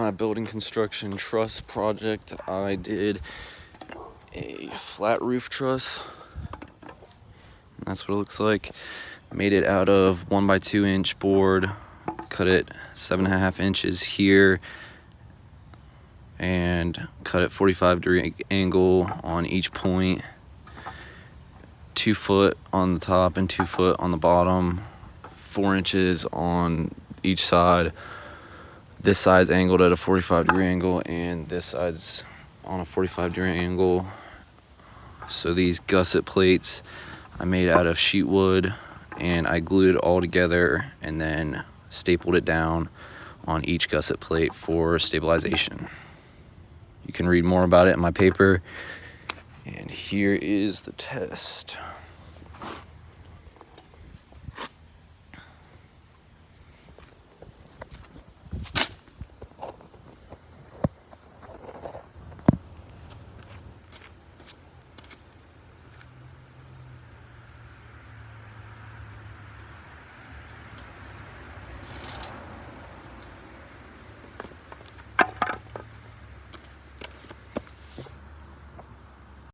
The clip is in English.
my building construction truss project, I did a flat roof truss. That's what it looks like. Made it out of 1 by 2 inch board, cut it 7.5 inches here, and cut it 45-degree angle on each point. 2 foot on the top and 2 foot on the bottom, 4 inches on each side. This side's angled at a 45-degree angle, and this side's on a 45-degree angle. So these gusset plates I made out of sheet wood, and I glued it all together and then stapled it down on each gusset plate for stabilization. You can read more about it in my paper, and here is the test.